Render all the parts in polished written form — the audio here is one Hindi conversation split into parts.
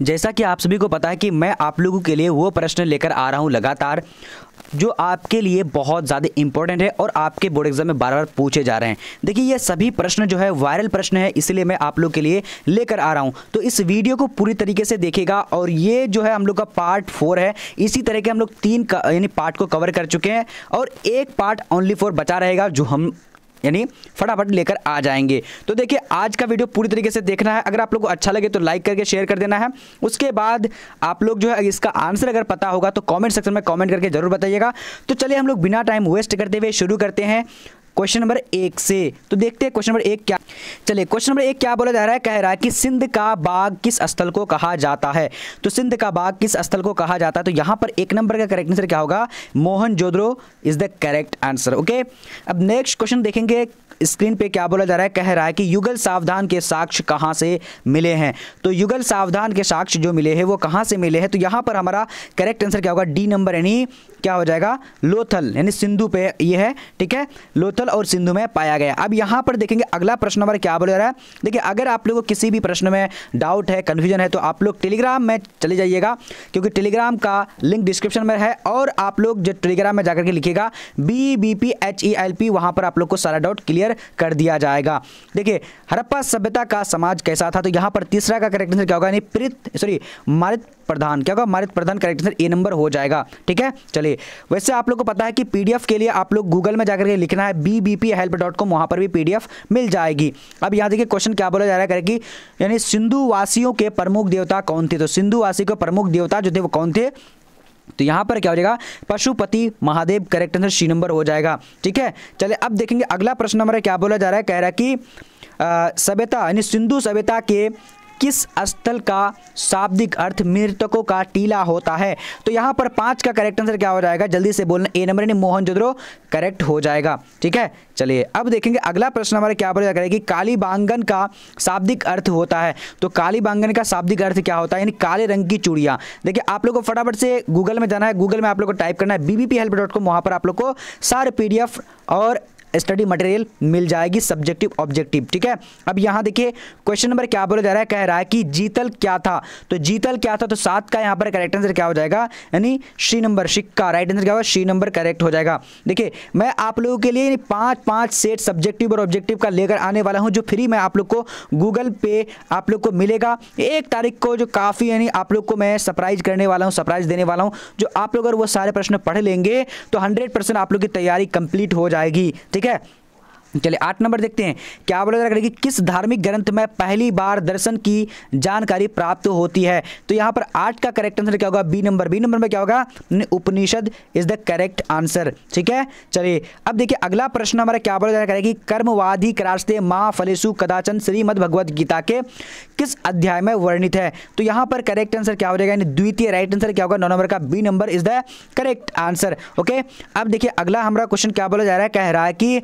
जैसा कि आप सभी को पता है कि मैं आप लोगों के लिए वो प्रश्न लेकर आ रहा हूं लगातार जो आपके लिए बहुत ज़्यादा इंपॉर्टेंट है और आपके बोर्ड एग्जाम में बार बार पूछे जा रहे हैं। देखिए ये सभी प्रश्न जो है वायरल प्रश्न है, इसलिए मैं आप लोग के लिए लेकर आ रहा हूं। तो इस वीडियो को पूरी तरीके से देखिएगा और ये जो है हम लोग का पार्ट 4 है। इसी तरह के हम लोग 3 यानी पार्ट को कवर कर चुके हैं और एक पार्ट ओनली 4 बचा रहेगा जो हम यानी फटाफट लेकर आ जाएंगे। तो देखिए आज का वीडियो पूरी तरीके से देखना है। अगर आप लोग को अच्छा लगे तो लाइक करके शेयर कर देना है। उसके बाद आप लोग जो है इसका आंसर अगर पता होगा तो कमेंट सेक्शन में कमेंट करके जरूर बताइएगा। तो चलिए हम लोग बिना टाइम वेस्ट करते हुए शुरू करते हैं क्वेश्चन नंबर 1 से। तो देखते हैं क्वेश्चन नंबर 1 क्या। चलिए क्वेश्चन नंबर 1 क्या बोला जा रहा है, कह रहा है कि सिंध का बाग किस स्थल को कहा जाता है। तो सिंध का बाग किस स्थल को कहा जाता है, तो यहां पर 1 नंबर का करेक्ट आंसर क्या होगा, Mohenjodaro is the correct answer. Okay, अब नेक्स्ट क्वेश्चन देखेंगे स्क्रीन पे क्या बोला जा रहा है, कह रहा है कि युगल सावधान के साक्ष्य कहां से मिले हैं। तो युगल सावधान के साक्ष्य जो मिले हैं वो कहां से मिले हैं, तो यहां पर हमारा करेक्ट आंसर क्या होगा, डी नंबर यानी क्या हो जाएगा, लोथल यानी सिंधु पे ये है। ठीक है, लोथल और सिंधु में पाया गया। अब यहां पर देखेंगे अगला प्रश्न हमारा क्या बोला जा रहा है। देखिए अगर आप लोगों को किसी भी प्रश्न में डाउट है, कंफ्यूजन है, तो आप लोग टेलीग्राम में चले जाइएगा क्योंकि टेलीग्राम का लिंक डिस्क्रिप्शन में है और आप लोग जो टेलीग्राम में जाकर के लिखिएगा BBPHELP, वहां पर आप लोग को सारा डाउट क्लियर कर दिया जाएगा। देखिए हड़प्पा सभ्यता का समाज कैसा था, तो यहां पर तीसरा का करेक्ट आंसर क्या होगा, यानी मारित प्रधान क्या होगा, मारित प्रधान करेक्ट आंसर ए नंबर हो जाएगा। ठीक है, चलिए वैसे आप लोग को पता है कि पीडीएफ के लिए आप लोग गूगल में जाकर के लिखना है BBPHelp.com, वहां पर भी पीडीएफ मिल जाएगी। अब यहां देखिए क्वेश्चन क्या बोला जा रहा है कि यानी सिंधु वासियों के प्रमुख देवता कौन थे। तो सिंधु वासी के प्रमुख देवता जो थे वो कौन थे, तो यहां पर क्या हो जाएगा, Pashupati Mahadev correct answer C number हो जाएगा। ठीक है, चलिए अब देखेंगे अगला प्रश्न हमारा क्या बोला जा रहा है, कह रहा है कि सभ्यता यानी सिंधु सभ्यता के किस स्थल का शाब्दिक अर्थ मृतकों का टीला होता है। तो यहां पर 5 का करेक्ट आंसर क्या हो जाएगा, जल्दी से बोलना, ए नंबर यानी मोहनजोदड़ो करेक्ट हो जाएगा। ठीक है, चलिए अब देखेंगे अगला प्रश्न हमारा क्या बोला जा रहा है कि कालीबांगन का शाब्दिक अर्थ होता है। तो कालीबांगन का शाब्दिक अर्थ क्या होता है, यानी काले रंग की चूड़ियां। देखिए आप लोग को फटाफट से गूगल में जाना है, गूगल में आप लोग को टाइप करना है BBPHelp.com, वहां पर आप लोग को सारे पीडीएफ और स्टडी मटेरियल मिल जाएगी, सब्जेक्टिव ऑब्जेक्टिव। ठीक है, अब यहां देखिए क्वेश्चन नंबर क्या बोला जा रहा है, कह रहा है कि जीतल क्या था। तो जीतल क्या था, तो 7 का यहां पर करेक्ट आंसर क्या हो जाएगा, यानी सी नंबर, सिक्का, राइट आंसर क्या होगा, सी नंबर करेक्ट हो जाएगा। देखिए मैं आप लोगों के लिए 5 सेट सब्जेक्टिव और ऑब्जेक्टिव का लेकर आने वाला हूं जो फ्री में आप लोग को गूगल पे आप लोग को मिलेगा 1 तारीख को, जो काफ़ी यानी आप लोग को मैं सरप्राइज करने वाला हूं, सरप्राइज देने वाला हूं। जो आप लोग अगर वो सारे प्रश्न पढ़ लेंगे तो 100% आप लोग की तैयारी कंप्लीट हो जाएगी। ठीक है, चलिए 8 नंबर देखते हैं क्या बोला जा रहा है कि किस धार्मिक ग्रंथ में पहली बार दर्शन की जानकारी प्राप्त होती है। तो यहां पर 8 का करेक्ट आंसर क्या होगा, बी नंबर। बी नंबर में क्या होगा, उपनिषद इज द करेक्ट आंसर। ठीक है, चलिए अब देखिए अगला प्रश्न हमारा क्या बोला जा रहा है कि कर्मवादी करास्ते मां फलेसु कदाचन श्रीमद् भगवद गीता के किस अध्याय में वर्णित है। तो यहां पर करेक्ट आंसर क्या हो जाएगा, यानी द्वितीय, राइट आंसर क्या होगा, 9 नंबर का B number is the correct answer. Okay, अब देखिए अगला हमारा क्वेश्चन क्या बोला जा रहा है, कह रहा है कि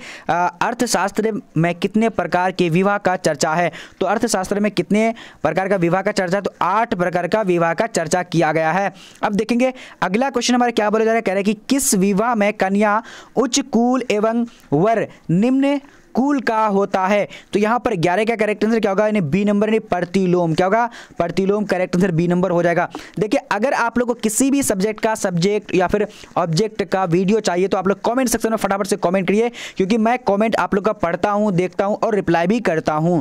अर्थशास्त्र में कितने प्रकार के विवाह का चर्चा है। तो अर्थशास्त्र में कितने प्रकार का विवाह का चर्चा, तो 8 प्रकार का विवाह का चर्चा किया गया है। अब देखेंगे अगला क्वेश्चन हमारा क्या बोला जा रहा है, कह रहा है कि किस विवाह में कन्या उच्च कुल एवं वर निम्न कुल का होता है। तो यहां पर 11 का करेक्ट आंसर क्या होगा, यानी बी नंबर, यानी प्रतिलोम, क्या होगा, प्रतिलोम करेक्ट आंसर बी नंबर हो जाएगा। देखिए अगर आप लोग को किसी भी सब्जेक्ट का सब्जेक्ट या फिर ऑब्जेक्ट का वीडियो चाहिए तो आप लोग कमेंट सेक्शन में फटाफट से कमेंट करिए क्योंकि मैं कमेंट आप लोग का पढ़ता हूं, देखता हूं और रिप्लाई भी करता हूं।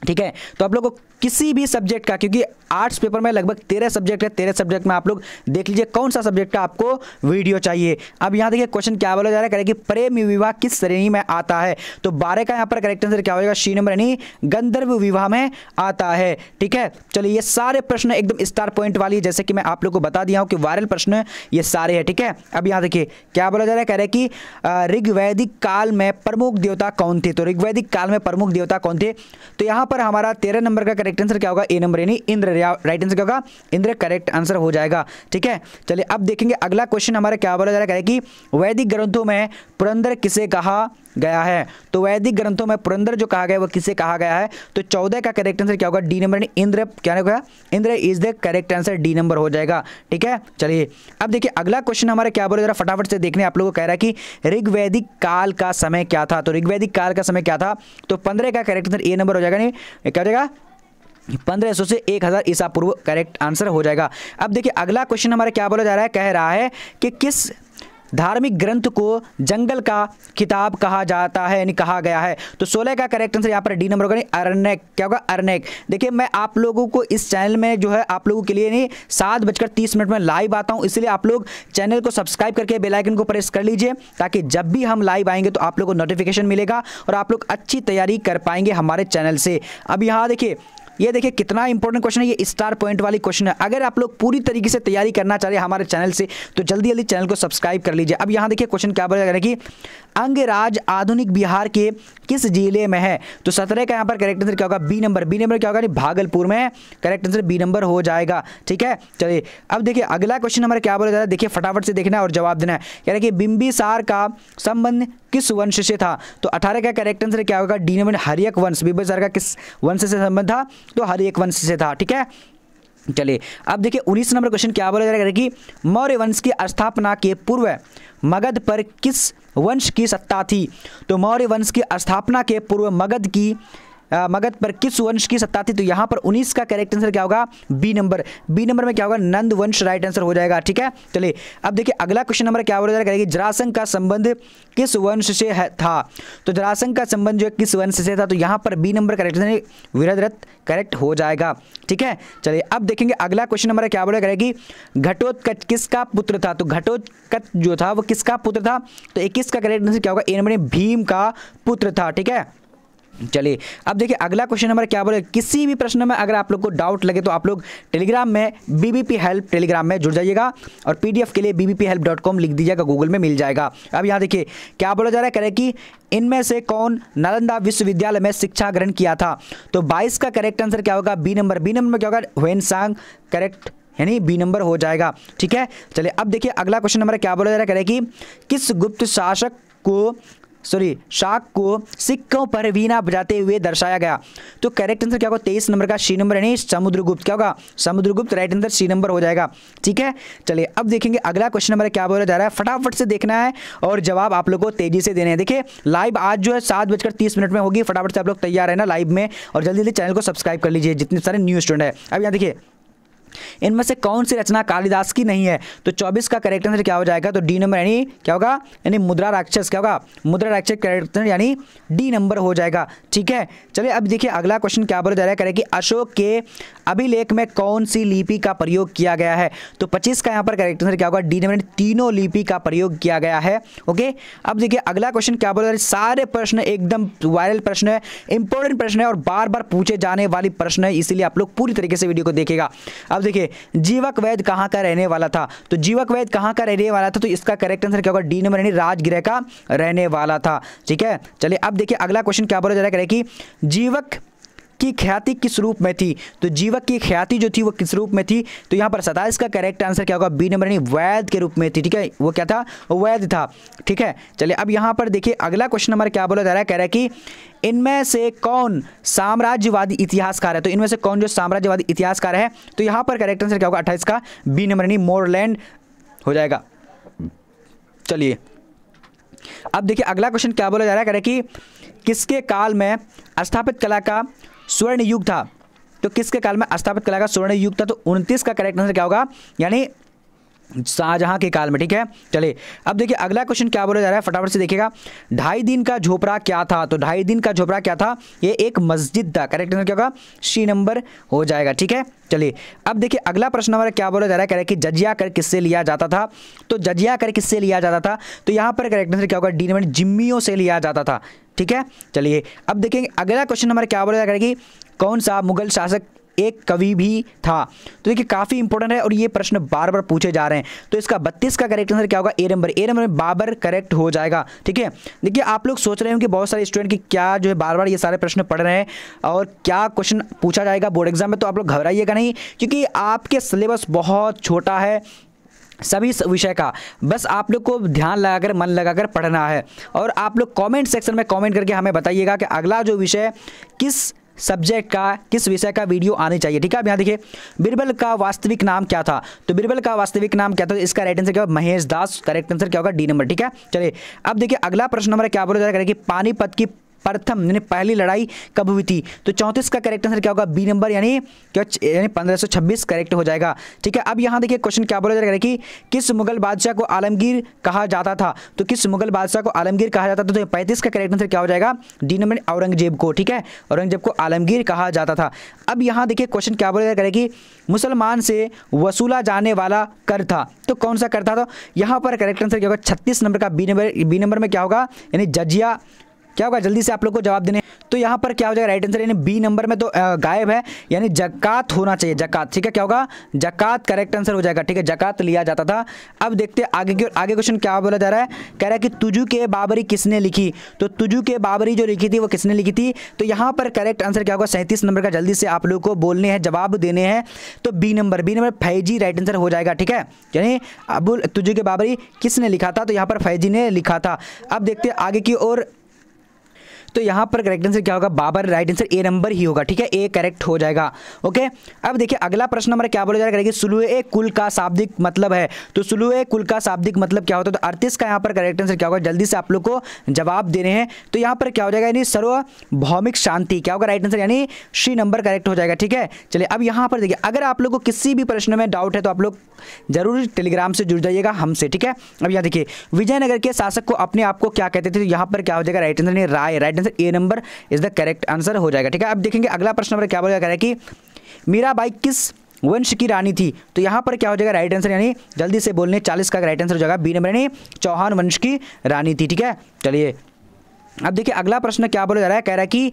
ठीक है, तो आप लोग को किसी भी सब्जेक्ट का, क्योंकि आर्ट्स पेपर में लगभग 13 सब्जेक्ट है, 13 सब्जेक्ट में आप लोग देख लीजिए कौन सा सब्जेक्ट का आपको वीडियो चाहिए। अब यहां देखिए क्वेश्चन क्या बोला जा रहा है कि प्रेम विवाह किस श्रेणी में आता है। तो 12 का यहां पर करेक्ट आंसर क्या होगा, सी नंबर, यानी गंधर्व विवाह में आता है। ठीक है, चलिए ये सारे प्रश्न एकदम स्टार पॉइंट वाली, जैसे कि मैं आप लोग को बता दिया हूं कि वायरल प्रश्न ये सारे हैं। ठीक है, अब यहां देखिए क्या बोला जा रहा है, कह रहे हैं कि ऋग्वैदिक काल में प्रमुख देवता कौन थे। तो ऋग्वैदिक काल में प्रमुख देवता कौन थे, तो यहां पर हमारा 13 नंबर का करेक्ट आंसर क्या होगा, ए नंबर, यानी इंद्र, राइट आंसर क्या होगा, इंद्र करेक्ट आंसर हो जाएगा। ठीक है, चलिए अब देखेंगे अगला क्वेश्चन हमारा क्या बोला जा रहा है कि वैदिक ग्रंथों में पुरंदर किसे कहा गया है। तो वैदिक ग्रंथों में पुरंदर जो कहा गया है वो किसे कहा गया है। तो 14 का करेक्ट आंसर क्या होगा, डी नंबर, इंद्र, क्या होगा, Indra is the correct answer, D number हो जाएगा। ठीक है, चलिए अब देखिए अगला क्वेश्चन हमारा क्या बोला जा रहा है, फटाफट से देखने आप लोगों को कह रहा है कि ऋग्वैदिक काल का समय क्या था। तो ऋग्वैदिक काल का समय क्या था, तो 15 का करेक्ट आंसर ए नंबर हो जाएगा, नहीं क्या हो जाएगा, 1500 से 1000 ईसा पूर्व करेक्ट आंसर हो जाएगा। अब देखिए अगला क्वेश्चन हमारा क्या बोला जा रहा है, कह रहा है कि किस धार्मिक ग्रंथ को जंगल का किताब कहा जाता है, यानी कहा गया है। तो 16 का करेक्ट आंसर यहाँ पर डी नंबर होगा, अरण्यक। क्या होगा, अरण्यक। देखिए मैं आप लोगों को इस चैनल में जो है आप लोगों के लिए नहीं 7:30 में लाइव आता हूँ, इसलिए आप लोग चैनल को सब्सक्राइब करके बेल आइकन को प्रेस कर लीजिए, ताकि जब भी हम लाइव आएंगे तो आप लोगों को नोटिफिकेशन मिलेगा और आप लोग अच्छी तैयारी कर पाएंगे हमारे चैनल से। अब यहाँ देखिए, ये देखिए कितना इंपॉर्टेंट क्वेश्चन है, ये स्टार पॉइंट वाली क्वेश्चन है। अगर आप लोग पूरी तरीके से तैयारी करना चाह रहे हैं हमारे चैनल से तो जल्दी जल्दी चैनल को सब्सक्राइब कर लीजिए। अब यहाँ देखिए क्वेश्चन क्या बोला जा रहा है कि अंगराज आधुनिक बिहार के किस जिले में है। तो 17 का यहाँ पर करेक्ट आंसर क्या होगा, बी नंबर। बी नंबर क्या होगा, भागलपुर में। करेक्ट आंसर बी नंबर हो जाएगा। ठीक है, चलिए अब देखिए अगला क्वेश्चन हमारा क्या बोला जा रहा है, देखिए फटाफट से देखना है और जवाब देना है। कह रहे हैं कि बिंबिसार का संबंध किस वंश से था। तो 18 का करेक्ट आंसर क्या होगा, डी नंबर, हर्यक वंश। बिंबिसार का किस वंश से संबंध था, तो हर्यक वंश से था। ठीक है, चलिए अब देखिए 19 नंबर क्वेश्चन क्या बोला जा रहा है कि मौर्य वंश की स्थापना के पूर्व मगध पर किस वंश की सत्ता थी। तो मौर्य वंश की स्थापना के पूर्व मगध पर किस वंश की सत्ता थी। तो यहाँ पर 19 का करेक्ट आंसर क्या होगा, बी नंबर। बी नंबर में क्या होगा, नंद वंश राइट आंसर हो जाएगा। ठीक है, चलिए अब देखिए अगला क्वेश्चन नंबर क्या बोला जा रहा है कि जरासंध का संबंध किस वंश से था। तो जरासंध का संबंध जो है किस वंश से था। तो यहाँ पर B number correct answer Virbhadra correct हो जाएगा। ठीक है, चलिए अब देखेंगे अगला क्वेश्चन नंबर क्या बोला करेगा कि घटोत्कच किसका पुत्र था। तो घटोत्कच जो था वो किसका पुत्र था। तो 21 का करेक्ट आंसर क्या होगा, ए नंबर, भीम का पुत्र था। ठीक है, चलिए अब देखिए अगला क्वेश्चन नंबर क्या बोले, किसी भी प्रश्न में अगर आप लोग को डाउट लगे तो आप लोग टेलीग्राम में बीबीपी हेल्प टेलीग्राम में जुड़ जाइएगा और पीडीएफ के लिए bbphelp.com लिख दीजिएगा, गूगल में मिल जाएगा। अब यहाँ देखिए क्या बोला जा रहा है, करें कि इनमें से कौन नालंदा विश्वविद्यालय में शिक्षा ग्रहण किया था। तो 22 का करेक्ट आंसर क्या होगा, बी नंबर। बी नंबर में क्या होगा, ह्वेनसांग करेक्ट, यानी बी नंबर हो जाएगा। ठीक है, चलिए अब देखिए अगला क्वेश्चन नंबर क्या बोला जा रहा है, करें कि किस गुप्त शाक को सिक्कों पर वीणा बजाते हुए दर्शाया गया। तो करेक्ट आंसर क्या होगा, 23 नंबर का सी नंबर, यानी समुद्रगुप्त। क्या होगा, Samudragupta right answer C number हो जाएगा। ठीक है, चलिए अब देखेंगे अगला क्वेश्चन नंबर क्या बोला जा रहा है, फटाफट से देखना है और जवाब आप लोग को तेजी से देने हैं। देखिए लाइव आज जो है 7:30 में होगी, फटाफट से आप लोग तैयार है ना लाइव में, और जल्दी जल्दी चैनल को सब्सक्राइब कर लीजिए जितने सारे न्यू स्टूडेंट है। अब यहाँ देखिए इनमें से कौन सी रचना कालिदास की नहीं है। तो 24 का करेक्ट आंसर क्या हो जाएगा, तो डी नंबर, यानी क्या होगा, यानी मुद्रा राक्षस। क्या होगा, मुद्रा राक्षस करेक्ट आंसर यानी डी नंबर हो जाएगा। ठीक है, चलिए अब देखिए अगला क्वेश्चन क्या बोला जा रहा है, करें कि अशोक के अभिलेख में कौन सी लिपि का प्रयोग किया गया है। तो 25 का यहाँ पर करेक्ट आंसर क्या होगा, डी नंबर, तीनों लिपि का प्रयोग किया गया है। ओके, अब देखिए अगला क्वेश्चन क्या बोला जा रहा है, सारे प्रश्न एकदम वायरल प्रश्न है, इंपॉर्टेंट प्रश्न है और बार बार पूछे जाने वाली प्रश्न है, इसीलिए आप लोग पूरी तरीके से वीडियो को देखेगा। अब देखिए जीवक वैद कहाँ का रहने वाला था। तो जीवक वैद कहाँ का रहने वाला था, तो इसका करेक्ट आंसर क्या होगा, डी नंबर, यानी राजगृह का रहने वाला था। ठीक है, चलिए अब देखिए अगला क्वेश्चन क्या बोला जा रहा है, कि जीवक की ख्याति किस रूप में थी। तो जीवक की ख्याति जो थी वो किस रूप में थी। तो यहाँ पर 27 का करेक्ट आंसर क्या होगा, बी नंबर, यानी वैद के रूप में थी। ठीक है, वो क्या था, वैद था। ठीक है, चलिए अब यहाँ पर देखिए अगला क्वेश्चन नंबर क्या बोला जा रहा है, कह रहा है कि इनमें से कौन साम्राज्यवादी इतिहासकार है। तो इनमें से कौन जो साम्राज्यवादी इतिहासकार है। तो यहाँ पर करेक्ट आंसर क्या होगा, 28 का बी नंबर, यानी मोरलैंड हो जाएगा। चलिए अब देखिए अगला क्वेश्चन क्या बोला जा रहा है, कह रहा है कि किसके काल में स्थापित कला का स्वर्ण युग था। तो किसके काल में स्थापित कला का स्वर्ण युग था। तो 29 का करेक्ट आंसर क्या होगा, यानी शाहजहां के काल में। ठीक है, चलिए अब देखिए अगला क्वेश्चन क्या बोला जा रहा है, फटाफट से देखिएगा। 2.5 दिन का झोपड़ा क्या था। तो 2.5 दिन का झोपड़ा क्या था, ये एक मस्जिद था। करेक्ट आंसर क्या होगा, सी नंबर हो जाएगा। ठीक है, चलिए अब देखिए अगला प्रश्न हमारा क्या बोला जा रहा है, कह रहा है कि जजिया कर किससे लिया जाता था। तो जजिया कर किससे लिया जाता था। तो यहाँ पर करेक्ट आंसर क्या होगा, डी नंबर, जिम्मियों से लिया जाता था। ठीक है, चलिए अब देखेंगे अगला क्वेश्चन हमारा क्या बोला जा रहा है, कि कौन सा मुगल शासक एक कवि भी था। तो देखिए काफ़ी इंपॉर्टेंट है और ये प्रश्न बार बार पूछे जा रहे हैं। तो इसका 32 का करेक्ट आंसर क्या होगा, ए नंबर। ए नंबर में बाबर करेक्ट हो जाएगा। ठीक है, देखिए आप लोग सोच रहे हैं कि बहुत सारे स्टूडेंट की क्या जो है बार बार ये सारे प्रश्न पढ़ रहे हैं और क्या क्वेश्चन पूछा जाएगा बोर्ड एग्जाम में। तो आप लोग घबराइएगा नहीं, क्योंकि आपके सिलेबस बहुत छोटा है सभी विषय का। बस आप लोग को ध्यान लगाकर मन लगाकर पढ़ना है। और आप लोग कमेंट सेक्शन में कमेंट करके हमें बताइएगा कि अगला जो विषय किस सब्जेक्ट का, किस विषय का वीडियो आनी चाहिए। ठीक है, अब यहाँ देखिए बीरबल का वास्तविक नाम क्या था। तो बीरबल का वास्तविक नाम क्या था, इसका राइट आंसर क्या होगा, महेश दास। करेक्ट आंसर क्या होगा, डी नंबर। ठीक है, चलिए अब देखिए अगला प्रश्न हमारा क्या बोला जा रहा है, कि पानीपत की प्रथम यानी पहली लड़ाई कब हुई थी? तो 34 का करेक्ट आंसर क्या होगा? बी नंबर यानी क्या, यानी 1526 करेक्ट हो जाएगा। ठीक है, अब यहाँ देखिए क्वेश्चन क्या बोला जा रहा है कि किस मुगल बादशाह को आलमगीर कहा जाता था? तो किस मुगल बादशाह को आलमगीर कहा जाता था? तो 35 का करेक्ट आंसर क्या हो जाएगा? डी नंबर औरंगजेब को। ठीक है, औरंगजेब को आलमगीर कहा जाता था। अब यहाँ देखिए क्वेश्चन क्या बोला जा रहा है कि मुसलमान से वसूला जाने वाला कर था, तो कौन सा कर था? तो यहाँ पर करेक्ट आंसर क्या होगा? 36 नंबर का बी नंबर में क्या होगा? यानी जजिया। क्या होगा? जल्दी से आप लोग को जवाब देने। तो यहाँ पर क्या हो जाएगा? राइट आंसर यानी बी नंबर में तो गायब है, यानी जकात होना चाहिए, जकात। ठीक है, क्या होगा? जकात करेक्ट आंसर हो जाएगा। ठीक है, जकात लिया जाता था। अब देखते हैं आगे की, आगे क्वेश्चन क्या बोला जा रहा है, कह रहा है कि तुजु के बाबरी किसने लिखी? तो तुजु के बाबरी जो लिखी थी वो किसने लिखी थी? तो यहाँ पर करेक्ट आंसर क्या होगा? 37 नंबर का जल्दी से आप लोग को बोलने हैं, जवाब देने हैं। तो B number Faizi right answer हो जाएगा। ठीक है, यानी अबुल तुजु के बाबरी किसने लिखा था? तो यहाँ पर फैजी ने लिखा था। अब देखते हैं आगे की ओर, तो यहाँ पर करेक्ट आंसर क्या होगा? Babar right answer A number ही होगा। ठीक है, ए करेक्ट हो जाएगा। ओके, अब देखिए अगला प्रश्न हमारा क्या बोला जा रहा है कि सुलूए कुल का शाब्दिक मतलब है। तो सुलूए कुल का शाब्दिक मतलब क्या होता है? तो 38 का यहाँ पर करेक्ट आंसर क्या होगा? जल्दी से आप लोग को जवाब देने हैं। तो यहाँ पर क्या हो जाएगा? यानी सार्वभौमिक शांति। क्या होगा राइट आंसर? यानी सी नंबर करेक्ट हो जाएगा। ठीक है, चलिए अब यहाँ पर देखिए, अगर आप लोग को किसी भी प्रश्न में डाउट है तो आप लोग जरूर टेलीग्राम से जुड़ जाइएगा हमसे। ठीक है, अब यहाँ देखिए विजयनगर के शासक को अपने आप को क्या कहते थे? तो यहाँ पर क्या हो जाएगा? Right answer Rai. Right answer A number is the correct answer हो जाएगा। ठीक है, अब देखेंगे अगला प्रश्न नंबर क्या बोला जा रहा है कि मीराबाई किस वंश की रानी थी? तो यहाँ पर क्या हो जाएगा? राइट आंसर यानी जल्दी से बोलने, 40 का राइट आंसर हो जाएगा बी नंबर यानी चौहान वंश की रानी थी। ठीक है, चलिए अब देखिए अगला प्रश्न क्या बोला जा रहा है, कह रहा है कि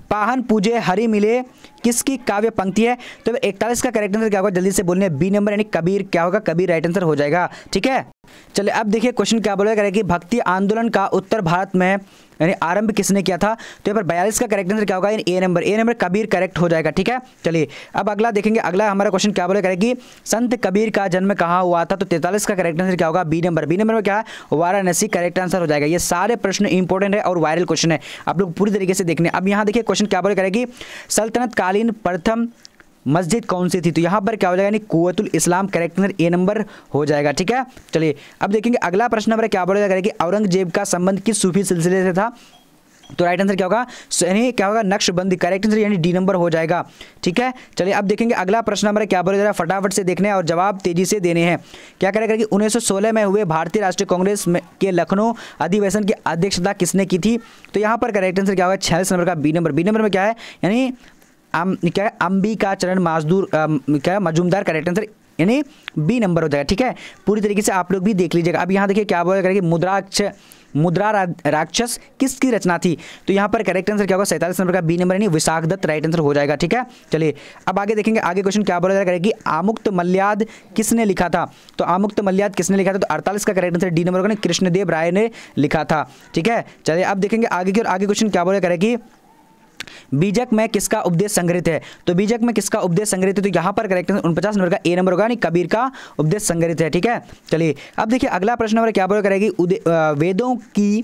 पाहन पूजे हरि मिले किसकी काव्य पंक्ति है? तो 41 का करेक्ट आंसर क्या होगा? जल्दी से बोलने, बी नंबर यानी कबीर। क्या होगा? कबीर राइट आंसर हो जाएगा। ठीक है, चलिए अब देखिए क्वेश्चन क्या बोला जा रहा है कि भक्ति आंदोलन का उत्तर भारत में यानी आरंभ किसने किया था? तो यहाँ पर 42 का करेक्ट आंसर क्या होगा? यानी ए नंबर कबीर करेक्ट हो जाएगा। ठीक है, चलिए अब अगला देखेंगे, अगला हमारा क्वेश्चन क्या बोला करेगी संत कबीर का जन्म कहाँ हुआ था? तो 43 का करेक्ट आंसर क्या होगा? बी नंबर में क्या है? वाराणसी करेक्ट आंसर हो जाएगा। ये सारे प्रश्न इंपॉर्टेंट है और वायरल क्वेश्चन है, आप लोग पूरी तरीके से देखने। अब यहाँ देखिए क्वेश्चन क्या बोला करेगी सल्तनत कालीन प्रथम मस्जिद कौन सी थी? तो यहाँ पर क्या हो जाएगा? यानी कुव्वतुल इस्लाम करेक्ट आंसर ए नंबर हो जाएगा। ठीक है, चलिए अब देखेंगे अगला प्रश्न नंबर क्या बोला जाएगा कि औरंगजेब का संबंध किस सूफी सिलसिले से था? तो राइट आंसर क्या होगा? यानी क्या होगा? नक्शबंदी करेक्ट आंसर यानी डी नंबर हो जाएगा। ठीक है, चलिए अब देखेंगे अगला प्रश्न नंबर क्या बोला जा रहा है, फटाफट से देखने और जवाब तेजी से देने हैं। क्या करेगा कि 1916 में हुए भारतीय राष्ट्रीय कांग्रेस के लखनऊ अधिवेशन की अध्यक्षता किसने की थी? तो यहाँ पर करेक्ट आंसर क्या होगा? 46 नंबर का बी नंबर में क्या है? यानी क्या है? अंबिका चरण मजूमदार करेक्ट आंसर यानी बी नंबर हो जाएगा। ठीक है, पूरी तरीके से आप लोग भी देख लीजिएगा। अब यहाँ देखिए क्या बोला करेगी मुद्रा राक्षस किसकी रचना थी? तो यहाँ पर करेक्ट आंसर क्या होगा? 47 नंबर का बी नंबर यानी विशाख दत्त राइट आंसर हो जाएगा। ठीक है, चलिए अब आगे देखेंगे, आगे क्वेश्चन क्या बोला करेगी आमुक्त मल्याद किसने लिखा था? तो आमुक्त मल्याद किसने लिखा था? तो 48 का करेक्ट आंसर डी नंबर होगा, कृष्णदेव राय ने लिखा था। ठीक है, चलिए अब देखेंगे आगे की, और आगे क्वेश्चन क्या बोला करेगी बीजक में किसका उपदेश संग्रहित है? तो बीजक में किसका उपदेश संग्रहित है? तो यहाँ पर करेक्ट 49 नंबर का ए नंबर होगा, यानी कबीर का उपदेश संग्रहित है। ठीक है, चलिए अब देखिए अगला प्रश्न नंबर क्या बोला करेगी वेदों की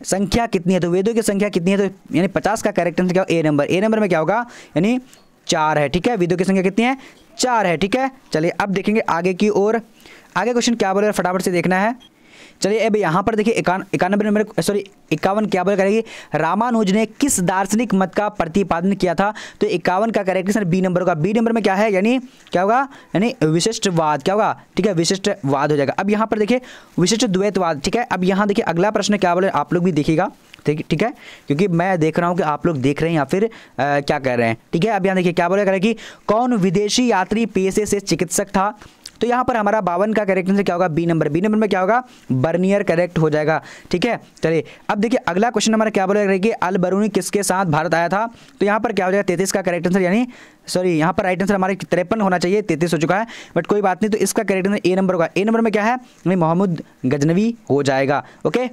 संख्या कितनी है? तो वेदों की संख्या कितनी है? तो यानी 50 का करेक्ट आंसर क्या? ए नंबर में क्या होगा? यानी 4 है। ठीक है, वेदों की संख्या कितनी है? 4 है। ठीक है, चलिए अब देखेंगे आगे की ओर, आगे क्वेश्चन क्या बोल रहा है फटाफट से देखना है। चलिए अब यहाँ पर देखिए 51 क्या बोल करेगी रामानुज ने किस दार्शनिक मत का प्रतिपादन किया था? तो 51 का करेक्ट आंसर बी नंबर होगा। बी नंबर में क्या है? यानी क्या होगा? यानी विशिष्टवाद। क्या होगा? ठीक है, विशिष्टवाद हो जाएगा। अब यहाँ पर देखिए विशिष्ट द्वैतवाद। ठीक है, अब यहाँ देखिए अगला प्रश्न क्या बोले, आप लोग भी देखिएगा। ठीक है, क्योंकि मैं देख रहा हूँ कि आप लोग देख रहे हैं या फिर क्या कर रहे हैं। ठीक है, अब यहाँ देखिए क्या बोले करेगी कौन विदेशी यात्री पेशे से चिकित्सक था? तो यहाँ पर हमारा 52 का करेक्ट आंसर क्या होगा? बी नंबर में क्या होगा? बर्नियर करेक्ट हो जाएगा। ठीक है, चलिए अब देखिए अगला क्वेश्चन हमारा क्या बोला कि अल बरूनी किसके साथ भारत आया था? तो यहाँ पर क्या हो जाएगा? 33 का करेक्ट आंसर यानी यहाँ पर राइट आंसर हमारे 53 होना चाहिए, 33 हो चुका है, बट कोई बात नहीं। तो इसका करेक्ट आंसर ए नंबर होगा। ए नंबर में क्या है? मोहम्मद गजनवी हो जाएगा। ओके,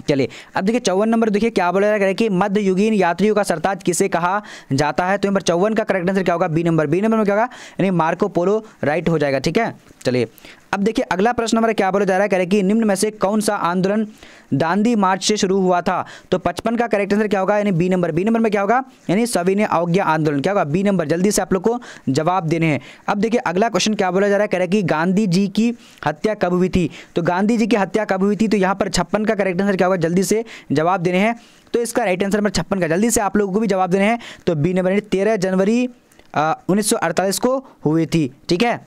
चलिए अब देखिए 54 नंबर देखिए क्या बोला जा रहा है कि मध्ययुगीन यात्रियों का सरताज किसे कहा जाता है? तो यहाँ पर 54 का करेक्ट आंसर क्या होगा? बी नंबर में क्या होगा? यानी मार्को पोलो राइट हो जाएगा। ठीक है, चलिए अब देखिए अगला प्रश्न हमारा क्या बोला जा रहा है, कह रहे कि निम्न में से कौन सा आंदोलन दांडी मार्च से शुरू हुआ था? तो 55 का करेक्ट आंसर क्या होगा, यानी बी नंबर। बी नंबर में क्या होगा, यानी सविनय अवज्ञा आंदोलन। क्या होगा, बी नंबर। जल्दी से आप लोग को जवाब देने हैं। अब देखिए अगला क्वेश्चन क्या बोला जा रहा है, कह रहे कि गांधी जी की हत्या कब हुई थी? तो गांधी जी की हत्या कब हुई थी? तो यहाँ पर 56 का करेक्ट आंसर क्या होगा, जल्दी से जवाब देने हैं। तो इसका राइट आंसर नंबर 56 का, जल्दी से आप लोगों को भी जवाब देने हैं। तो बी नंबर, यानी 13 जनवरी 1948 को हुई थी। ठीक है,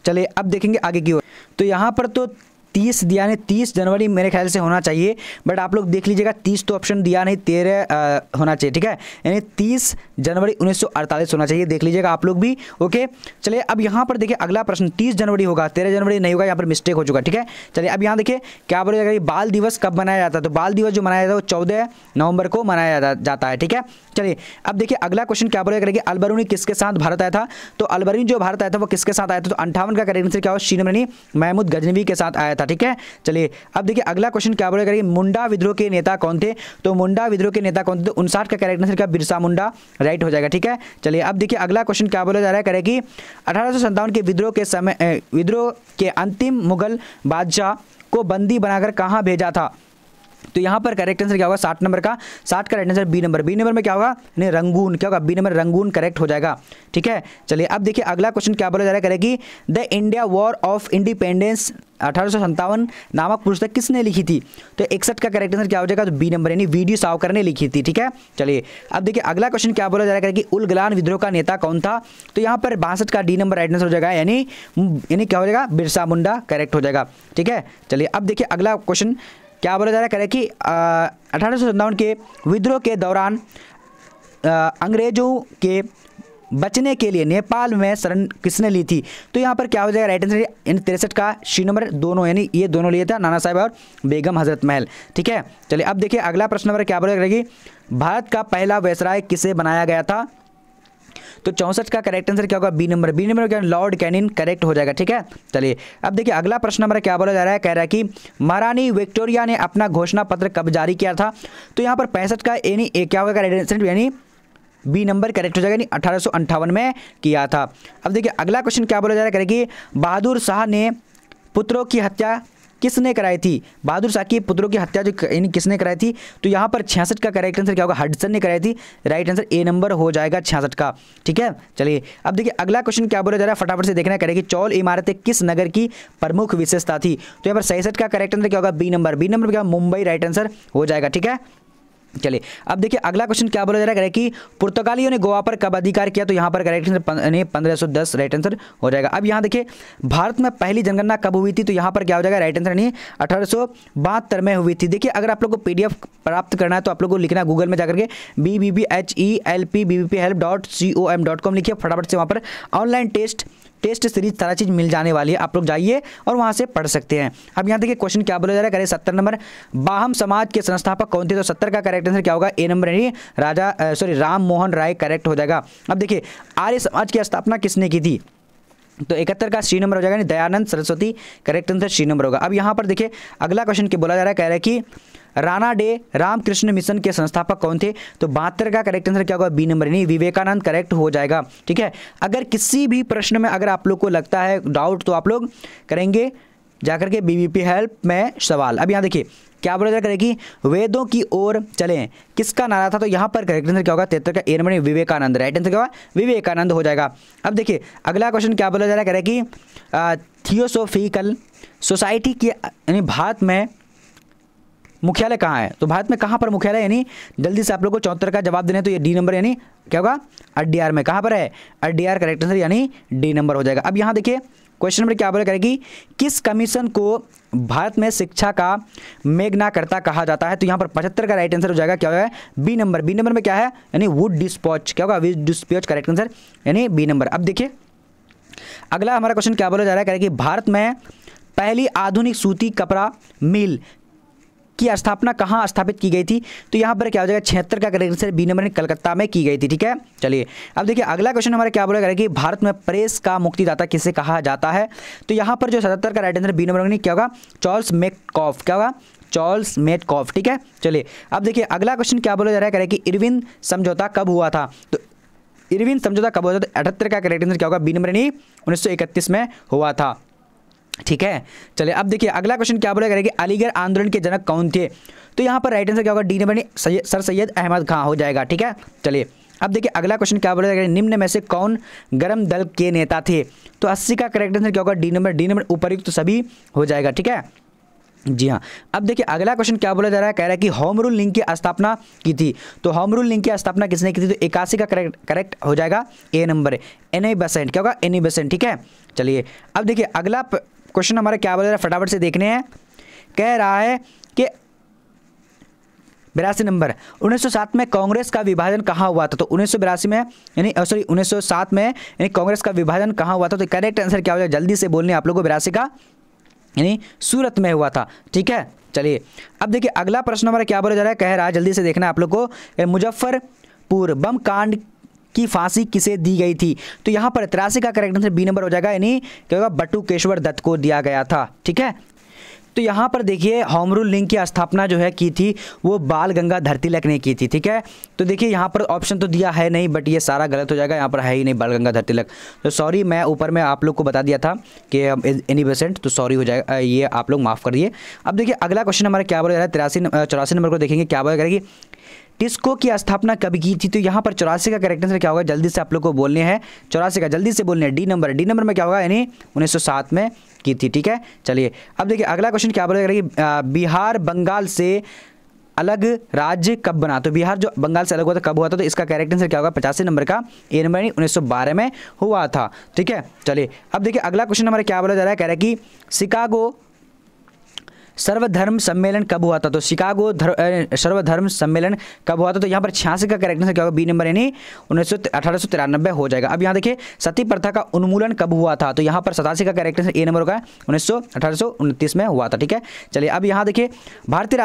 चलिए अब देखेंगे आगे की ओर। तो यहाँ पर तो 30 दिया, यानी 30 जनवरी मेरे ख्याल से होना चाहिए, बट आप लोग देख लीजिएगा 30 तो ऑप्शन दिया नहीं, 13 होना चाहिए। ठीक है, यानी 30 जनवरी 1948 होना चाहिए, देख लीजिएगा आप लोग भी। ओके, चलिए अब यहाँ पर देखिए अगला प्रश्न 30 जनवरी होगा, 13 जनवरी नहीं होगा, यहाँ पर मिस्टेक हो चुका। ठीक है, चलिए अब यहाँ देखिए क्या बोला जाएगा, बाल दिवस कब मनाया जाता है? तो बाल दिवस जो मनाया जाता है वो 14 नवंबर को मनाया जाता है। ठीक है, चलिए अब देखिए अगला क्वेश्चन क्या बोला जाएगा, अलबरूनी किसके साथ भारत आया था? तो अलबरूनी जो भारत आया था वो किसके साथ आया था? तो 58 का करेक्ट आंसर क्या होगा, सी नंबर, महमूद गजनवी के साथ आया था। ठीक है, चलिए अब देखिए अगला क्वेश्चन क्या बोला जाएगा, मुंडा विद्रोह के नेता कौन थे? तो मुंडा विद्रोह के नेता कौन थे? तो 59 का करेक्ट आंसर क्या, बिरसा मुंडा, राइट हो जाएगा। ठीक है, चलिए अब देखिए अगला क्वेश्चन क्या बोला जा रहा है, करें कि 1857 के विद्रोह के अंतिम मुगल बादशाह को बंदी बनाकर कहाँ भेजा था? तो यहाँ पर करेक्ट आंसर क्या होगा, 60 नंबर का, 60 का right answer B number. B number में क्या होगा, नहीं रंगून, क्या होगा, बी नंबर रंगून करेक्ट हो जाएगा। ठीक है, चलिए अब देखिए अगला क्वेश्चन क्या बोला जा रहा है, करेगी the India war of independence 1857 नामक पुस्तक किसने लिखी थी? तो 61 का करेक्ट आंसर क्या हो जाएगा, तो बी नंबर, यानी वीडी सावरकर ने लिखी थी। ठीक है, चलिए अब देखिए अगला क्वेश्चन क्या बोला जा रहा है कि उलगलान विद्रोह का नेता कौन था? तो यहाँ पर 62 का डी नंबर राइट आंसर हो जाएगा, यानी क्या हो जाएगा, बिरसा मुंडा करेक्ट हो जाएगा। ठीक है, चलिए अब देखिए अगला क्वेश्चन क्या बोला जा रहा है, करें कि 1857 के विद्रोह के दौरान अंग्रेजों के बचने के लिए नेपाल में शरण किसने ली थी? तो यहाँ पर क्या हो जाएगा, राइट आंसर 63 का सी नंबर, दोनों, यानी ये दोनों लिए था, नाना साहब और बेगम हजरत महल। ठीक है, चलिए अब देखिए अगला प्रश्न नंबर क्या बोला कि भारत का पहला वायसराय किसे बनाया गया था? तो 64 का करेक्ट आंसर क्या होगा, बी नंबर। बी नंबर क्या, लॉर्ड कैनिंग करेक्ट हो जाएगा। ठीक है, चलिए अब देखिए अगला प्रश्न नंबर क्या बोला जा रहा है, कह रहा है कि महारानी विक्टोरिया ने अपना घोषणा पत्र कब जारी किया था? तो यहाँ पर 65 का, यानी क्या होगा राइट आंसर, यानी बी नंबर करेक्ट हो जाएगा, यानी 1858 में किया था। अब देखिए अगला क्वेश्चन क्या बोला जा रहा है, कि बहादुर शाह ने पुत्रों की हत्या किसने कराई थी? बहादुर शाह की पुत्रों की हत्या जो किसने कराई थी? तो यहाँ पर 66 का करेक्ट आंसर क्या होगा, हडसन ने कराई थी, राइट आंसर ए नंबर हो जाएगा 66 का। ठीक है, चलिए अब देखिए अगला क्वेश्चन क्या बोला जा रहा है, फटाफट से देखना करेगी, चौल इमारतें किस नगर की प्रमुख विशेषता थी? तो यहाँ पर 66 का करेक्ट आंसर क्या होगा, बी नंबर। बी नंबर क्या, मुंबई राइट आंसर हो जाएगा। ठीक है, चलिए अब देखिए अगला क्वेश्चन क्या बोला जा रहा है कि पुर्तगालियों ने गोवा पर कब अधिकार किया? तो यहाँ पर करेक्ट आंसर 1510 राइट आंसर हो जाएगा। अब यहाँ देखिए भारत में पहली जनगणना कब हुई थी? तो यहाँ पर क्या हो जाएगा, राइट आंसर नहीं 1872 में हुई थी। देखिए अगर आप लोग को PDF प्राप्त करना है तो आप लोग को लिखना है गूगल में जाकर के BBBHELP BBPhelp.com लिखिए, फटाफट से वहाँ पर ऑनलाइन टेस्ट सीरीज सारा चीज़ मिल जाने वाली है, आप लोग जाइए और वहाँ से पढ़ सकते हैं। अब यहाँ देखिए क्वेश्चन क्या बोला जा रहा है, करें 70 नंबर, बाहम समाज के संस्थापक कौन थे? तो 70 का करेक्ट आंसर क्या होगा, ए नंबर, यानी राम मोहन राय करेक्ट हो जाएगा। अब देखिए आर्य समाज की स्थापना किसने की थी? तो 71 का सी नंबर हो जाएगा, Dayanand Saraswati correct answer C number होगा। अब यहाँ पर देखिए अगला क्वेश्चन क्या बोला जा रहा है, कह रहा है कि राणा डे रामकृष्ण मिशन के संस्थापक कौन थे? तो 72 का करेक्ट आंसर क्या होगा, बी नंबर, नहीं विवेकानंद करेक्ट हो जाएगा। ठीक है, अगर किसी भी प्रश्न में अगर आप लोग को लगता है डाउट तो आप लोग करेंगे जाकर के BBP हेल्प में सवाल। अब यहाँ देखिए क्या बोला जा रहा है कि वेदों की ओर चलें किसका नारा था? तो यहाँ पर करेक्ट आंसर क्या होगा, 73 का ए नंबर, विवेकानंद, राइट आंसर क्या होगा, विवेकानंद हो जाएगा। अब देखिए अगला क्वेश्चन क्या बोला जा रहा है, कि थियोसॉफिकल सोसाइटी की, यानी भारत में मुख्यालय कहाँ है? तो भारत में कहाँ पर मुख्यालय, यानी जल्दी से आप लोग को 74 का जवाब देना है, तो ये डी नंबर, यानी क्या होगा, RDR में। कहाँ पर है, RDR करेक्ट आंसर, यानी डी नंबर हो जाएगा। अब यहाँ देखिए क्वेश्चन नंबर क्या बोला करेगी, किस कमीशन को भारत में शिक्षा का मेघनाकर्ता कहा जाता है? तो यहाँ पर 75 का राइट आंसर हो जाएगा, क्या होगा, बी नंबर। बी नंबर में क्या है, यानी वुड डिस्पैच, क्या होगा, वुड डिस्पैच करेक्ट आंसर, यानी बी नंबर। अब देखिए अगला हमारा क्वेश्चन क्या बोला जा रहा है, कि भारत में पहली आधुनिक सूती कपड़ा मिल की स्थापना कहाँ स्थापित की गई थी? तो यहाँ पर क्या हो जाएगा, 76 का correct answer B number, Calcutta में की गई थी। ठीक है, चलिए अब देखिए अगला क्वेश्चन हमारा क्या बोला कि भारत में प्रेस का मुक्तिदाता किसे कहा जाता है? तो यहाँ पर जो 77 का राइट आंसर बी नंबर क्या होगा, चार्ल्स मैककॉफ, क्या होगा, चार्ल्स मैककॉफ। ठीक है, चलिए अब देखिए अगला क्वेश्चन क्या बोला जा रहा है, कि इरविन समझौता कब हुआ था? तो इरविन समझौता कब हुआ था? तो 78 का करेक्ट आंसर क्या होगा, बी नंबर, 1931 में हुआ था। ठीक है। चलिए अब देखिए अगला क्वेश्चन क्या बोला करेगा कि अलीगढ़ आंदोलन के जनक कौन थे? तो यहाँ पर राइट आंसर क्या होगा? D number Sir Syed Ahmad Khan हो जाएगा। ठीक है। चलिए अब देखिए अगला क्वेश्चन क्या बोला जाएगा, निम्न में से कौन गरम दल के नेता थे? तो 80 का करेक्ट आंसर क्या होगा? डी नंबर उपर्युक्त तो सभी हो जाएगा। ठीक है जी हाँ। अब देखिए अगला क्वेश्चन क्या बोला जा रहा है, कह रहा है कि होम रूल लिंक की स्थापना की थी। तो होम रूल लिंक की स्थापना किसने की थी? तो 81 का करेक्ट हो जाएगा ए नंबर, एनी बेसेंट। क्या होगा? Annie Besant. ठीक है। चलिए अब देखिए अगला क्वेश्चन हमारा क्या बोला जा रहा है, फटाफट से देखने हैं। कह रहा है कि 82 नंबर 1907 में कांग्रेस का विभाजन कहाँ हुआ था? तो 1982 में यानी 1907 में यानी कांग्रेस का विभाजन कहाँ हुआ था? तो करेक्ट आंसर क्या हो जाएगा? जल्दी से बोलने आप लोगों को 82 का यानी सूरत में हुआ था। ठीक है। चलिए अब देखिए अगला प्रश्न हमारा क्या बोला जा रहा है, कह रहा है जल्दी से देखना आप लोग को, मुजफ्फरपुर बम कांड की फांसी किसे दी गई थी? तो यहाँ पर 83 का करेक्ट आंसर बी नंबर हो जाएगा, यानी क्या होगा? बटुकेश्वर दत्त को दिया गया था। ठीक है। तो यहाँ पर देखिए होम रूल लिंक की स्थापना जो है की थी वो बाल गंगाधर तिलक ने की थी। ठीक है। तो देखिए यहाँ पर ऑप्शन तो दिया है नहीं, बट ये सारा गलत हो जाएगा, यहाँ पर है ही नहीं बाल गंगाधर तिलक। तो सॉरी, मैं ऊपर में आप लोग को बता दिया था कि एनी परसेंट, तो सॉरी हो जाएगा, ये आप लोग माफ़ कर दिए। अब देखिए अगला क्वेश्चन हमारा क्या बोला जा रहा है, 84 नंबर को देखेंगे क्या बोला करेगी, टिस्को की स्थापना कब की थी? तो यहाँ पर 84 का करेक्ट आंसर क्या होगा? जल्दी से आप लोग को बोलने हैं, 84 का जल्दी से बोलने हैं। डी नंबर में क्या होगा? यानी 1907 में की थी। ठीक है। चलिए अब देखिए अगला क्वेश्चन क्या बोला करेगी, बिहार बंगाल से अलग राज्य कब बना? तो बिहार जो बंगाल से अलग हुआ था कब हुआ था? तो इसका करेक्ट आंसर क्या होगा? 85 नंबर का ए नंबर 1912 में हुआ था। ठीक है। चलिए अब देखिए अगला क्वेश्चन हमारा क्या बोला जा रहा है, कह रहा है कि शिकागो सर्वधर्म सम्मेलन कब हुआ था? तो शिकागो सर्वधर्म सम्मेलन कब हुआ था? तो यहाँ पर 86 का करेक्ट आंसर क्या होगा? बी नंबर यानी 1893 हो जाएगा। अब यहाँ देखिए सती प्रथा का उन्मूलन कब हुआ था? तो यहाँ पर 87 का करेक्ट आंसर ए नंबर होगा, 1829 में हुआ था। ठीक है। चलिए अब यहाँ देखिए भारतीय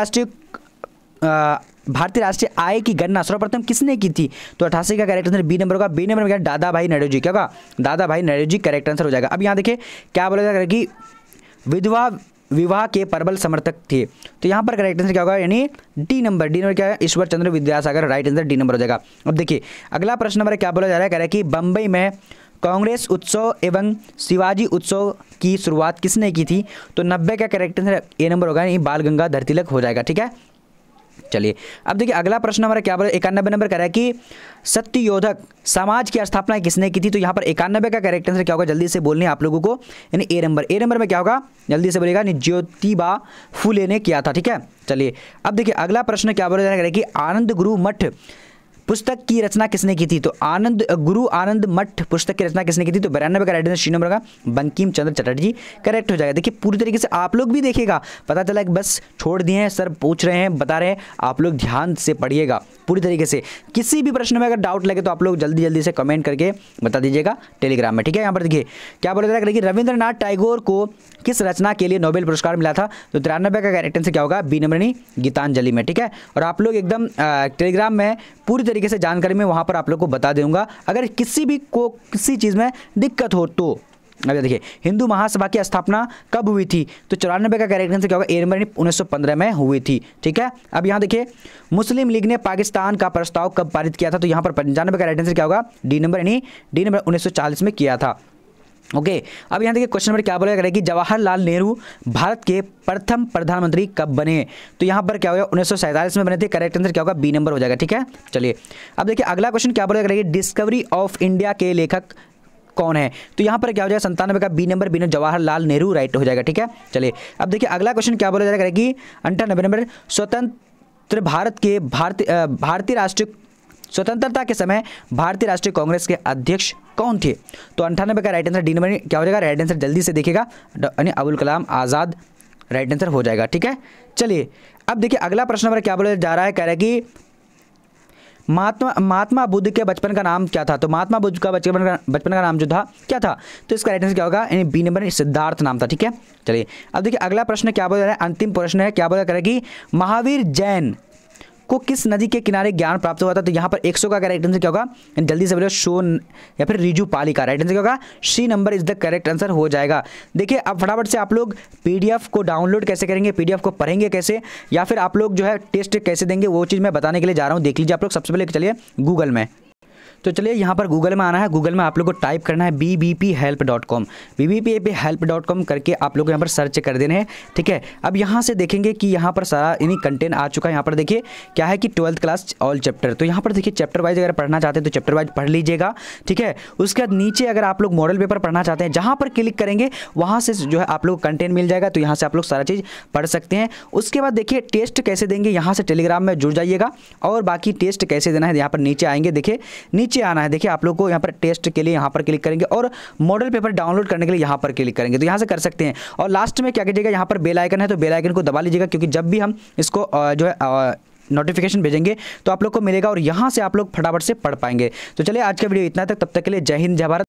राष्ट्रीय आय की गणना सर्वप्रथम किसने की थी? तो 88 का करेक्ट आंसर बी नंबर होगा। बी नंबर में क्या? दादा भाई नौरोजी। क्या होगा? दादा भाई नौरोजी करेक्ट आंसर हो जाएगा। अब यहाँ देखिए क्या बोला जाएगा कि विधवा विवाह के प्रबल समर्थक थे। तो यहाँ पर करेक्ट आंसर क्या होगा? यानी डी नंबर क्या है? Ishwar Chandra Vidyasagar, right answer D number हो जाएगा। अब देखिए अगला प्रश्न हमारा क्या बोला जा रहा है, कह रहा है कि बम्बई में कांग्रेस उत्सव एवं शिवाजी उत्सव की शुरुआत किसने की थी? तो 90 का करेक्ट आंसर ए नंबर होगा, यानी बाल गंगाधर तिलक हो जाएगा। ठीक है। चलिए अब देखिए अगला प्रश्न हमारा क्या बोला, 91 नंबर कह रहा है कि सत्यशोधक समाज की स्थापना किसने की थी? तो यहाँ पर 91 का करेक्ट आंसर क्या होगा? जल्दी से बोलने आप लोगों को, यानी ए नंबर में क्या होगा? जल्दी से बोलेगा, ज्योतिबा फूले ने किया था। ठीक है। चलिए अब देखिए अगला प्रश्न क्या बोला जा रहा है कि आनंद गुरु मठ पुस्तक की रचना किसने की थी? तो गुरु आनंद मठ पुस्तक की रचना किसने की थी? तो 92 का राइट आंसर सी नंबर का बंकिम चंद्र चटर्जी करेक्ट हो जाएगा। देखिए पूरी तरीके से आप लोग भी देखिएगा, पता चला कि बस छोड़ दिए हैं, सर पूछ रहे हैं, बता रहे हैं, आप लोग ध्यान से पढ़िएगा पूरी तरीके से। किसी भी प्रश्न में अगर डाउट लगे तो आप लोग जल्दी से कमेंट करके बता दीजिएगा टेलीग्राम में। ठीक है। यहाँ पर देखिए क्या बोला जा रहा है कि रविंद्रनाथ टैगोर को किस रचना के लिए नोबेल पुरस्कार मिला था? तो 93 का करेक्ट आंसर क्या होगा? बी नंबर यानी गीतांजलि में। ठीक है। और आप लोग एकदम टेलीग्राम में पूरी तरीके से जानकारी में वहाँ पर आप लोग को बता दूंगा, अगर किसी चीज़ में दिक्कत हो तो। अब देखिए हिंदू महासभा की स्थापना कब हुई थी? तो 94 का करेक्ट आंसर क्या होगा? ए नंबर 1915 में हुई थी। ठीक है। अब यहाँ देखिए मुस्लिम लीग ने पाकिस्तान का प्रस्ताव कब पारित किया था? तो यहाँ पर 95 का राइट आंसर क्या होगा? डी नंबर 1940 में किया था। ओके। अब यहाँ देखिए क्वेश्चन नंबर क्या बोला जा रहा है कि जवाहरलाल नेहरू भारत के प्रथम प्रधानमंत्री कब बने? तो यहाँ पर क्या होगा? 1947 में बने थे। करेक्ट आंसर क्या होगा? बी नंबर हो जाएगा। ठीक है। चलिए अब देखिए अगला क्वेश्चन क्या बोला जा रहा है कि डिस्कवरी ऑफ इंडिया के लेखक कौन है? तो यहाँ पर क्या हो जाएगा? 97 का B number Jawaharlal Nehru right हो जाएगा। ठीक है। चलिए अब देखिए अगला क्वेश्चन क्या बोला जा रहा है कि 98 नंबर स्वतंत्र भारत के भारतीय राष्ट्रीय स्वतंत्रता के समय भारतीय राष्ट्रीय कांग्रेस के अध्यक्ष कौन थे? तो 98 का राइट आंसर डी नंबर क्या हो जाएगा? राइट आंसर जल्दी से देखिएगा, यानी अबुल कलाम आज़ाद राइट आंसर हो जाएगा। ठीक है। चलिए अब देखिए अगला प्रश्न हमारा क्या बोला जा रहा है, कह रहा है कि महात्मा बुद्ध के बचपन का नाम क्या था? तो महात्मा बुद्ध का बचपन का नाम जो था क्या था? तो इसका राइट आंसर क्या होगा? यानी बी नंबर सिद्धार्थ नाम था। ठीक है। चलिए अब देखिए अगला प्रश्न क्या बोला जा रहा है, अंतिम प्रश्न है, क्या बोला जा रहा है कि महावीर जैन को किस नदी के किनारे ज्ञान प्राप्त हुआ था? तो यहाँ पर 100 का करेक्ट आंसर क्या होगा? जल्दी से बोलो, शोन या फिर रिजू पाली का राइट आंसर क्या होगा? C number is the correct answer हो जाएगा। देखिए अब फटाफट से आप लोग पीडीएफ को डाउनलोड कैसे करेंगे, पीडीएफ को पढ़ेंगे कैसे, या फिर आप लोग जो है टेस्ट कैसे देंगे, वो चीज़ मैं बताने के लिए जा रहा हूँ। देख लीजिए आप लोग, सबसे पहले चलिए गूगल में। तो चलिए यहाँ पर गूगल में आना है, गूगल में आप लोग को टाइप करना है bbphelp.com, bbphelp.com करके आप लोग यहाँ पर सर्च कर देने हैं, ठीक है। अब यहाँ से देखेंगे कि यहाँ पर सारा इन्हीं कंटेंट आ चुका है। यहाँ पर देखिए क्या है कि 12th क्लास ऑल चैप्टर, तो यहाँ पर देखिए चैप्टर वाइज अगर पढ़ना चाहते हैं तो चैप्टर वाइज पढ़ लीजिएगा, ठीक है। उसके बाद नीचे अगर आप लोग मॉडल पेपर पढ़ना चाहते हैं, जहाँ पर क्लिक करेंगे वहाँ से जो है आप लोग कंटेंट मिल जाएगा, तो यहाँ से आप लोग सारा चीज़ पढ़ सकते हैं। उसके बाद देखिए टेस्ट कैसे देंगे, यहाँ से टेलीग्राम में जुड़ जाइएगा, और बाकी टेस्ट कैसे देना है यहाँ पर नीचे आएंगे, देखिए नीचे आना है, देखिए आप लोग को यहाँ पर टेस्ट के लिए यहाँ पर क्लिक करेंगे और मॉडल पेपर डाउनलोड करने के लिए यहाँ पर क्लिक करेंगे, तो यहाँ से कर सकते हैं। और लास्ट में क्या कीजिएगा, यहाँ पर बेल आइकन है तो बेल आइकन को दबा लीजिएगा, क्योंकि जब भी हम इसको जो है नोटिफिकेशन भेजेंगे तो आप लोग को मिलेगा और यहाँ से आप लोग फटाफट से पढ़ पाएंगे। तो चलिए आज का वीडियो इतना तक, तब तक के लिए जय हिंद जय भारत।